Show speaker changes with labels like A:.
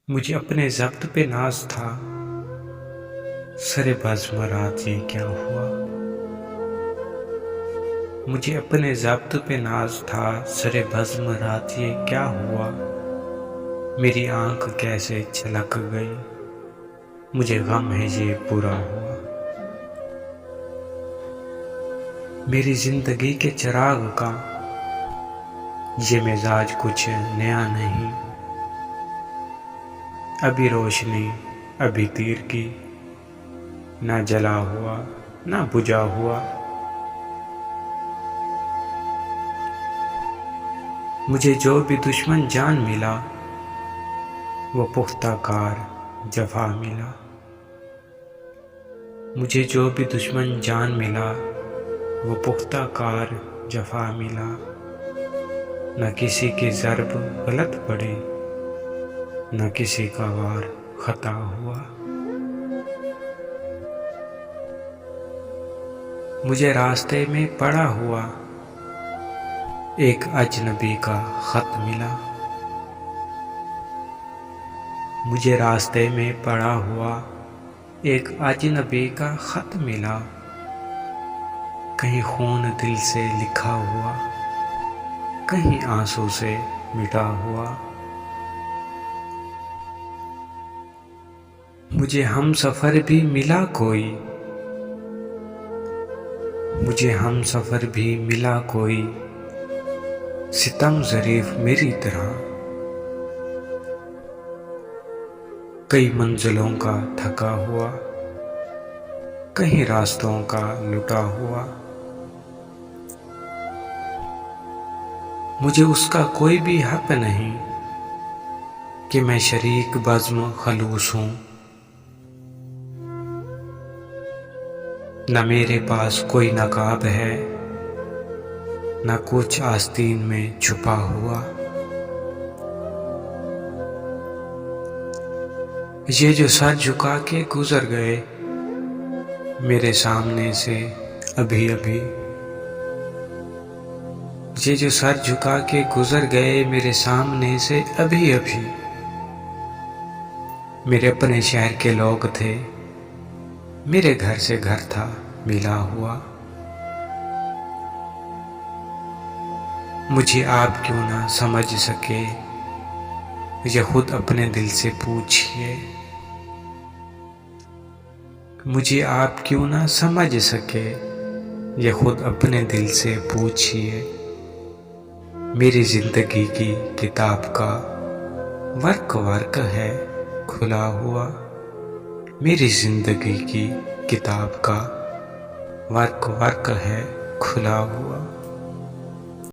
A: मुझे अपने ज़ब्त पे नाज था, सरे बज़्म रात ये क्या हुआ। मुझे अपने ज़ब्त पे नाज था, सरे बज़्म रात ये क्या हुआ। मेरी आँख कैसे छलक गई, मुझे गम है ये बुरा हुआ। मेरी ज़िंदगी के चिराग का ये मिजाज कुछ नया नहीं। अभी रोशनी अभी तीर की, ना जला हुआ ना बुझा हुआ। मुझे जो भी दुश्मन जान मिला, वो पुख्ता कार जफा मिला। मुझे जो भी दुश्मन जान मिला, वो पुख्ता कार जफा मिला। न किसी की ज़र्ब गलत पड़ी, न किसी का वार खता हुआ। मुझे रास्ते में पड़ा हुआ एक अजनबी का खत मिला। मुझे रास्ते में पड़ा हुआ एक अजनबी का खत मिला। कहीं खून दिल से लिखा हुआ, कहीं आंसू से मिटा हुआ। मुझे हम सफ़र भी मिला कोई, मुझे हम सफ़र भी मिला कोई, सितम ज़रीफ़ मेरी तरह। कई मंजिलों का थका हुआ, कहीं रास्तों का लुटा हुआ। मुझे उसका कोई भी हक नहीं कि मैं शरीक बज़्म खलूस हूँ। न मेरे पास कोई नकाब है, न कुछ आस्तीन में छुपा हुआ। ये जो सर झुका के गुजर गए मेरे सामने से अभी अभी, ये जो सर झुका के गुजर गए मेरे सामने से अभी अभी, मेरे अपने शहर के लोग थे, मेरे घर से घर था मिला हुआ। मुझे आप क्यों ना समझ सके, ये खुद अपने दिल से पूछिए। मुझे आप क्यों ना समझ सके, ये खुद अपने दिल से पूछिए। मेरी ज़िंदगी की किताब का वर्क वर्क है खुला हुआ। मेरी ज़िंदगी की किताब का वर्क वर्क है खुला हुआ।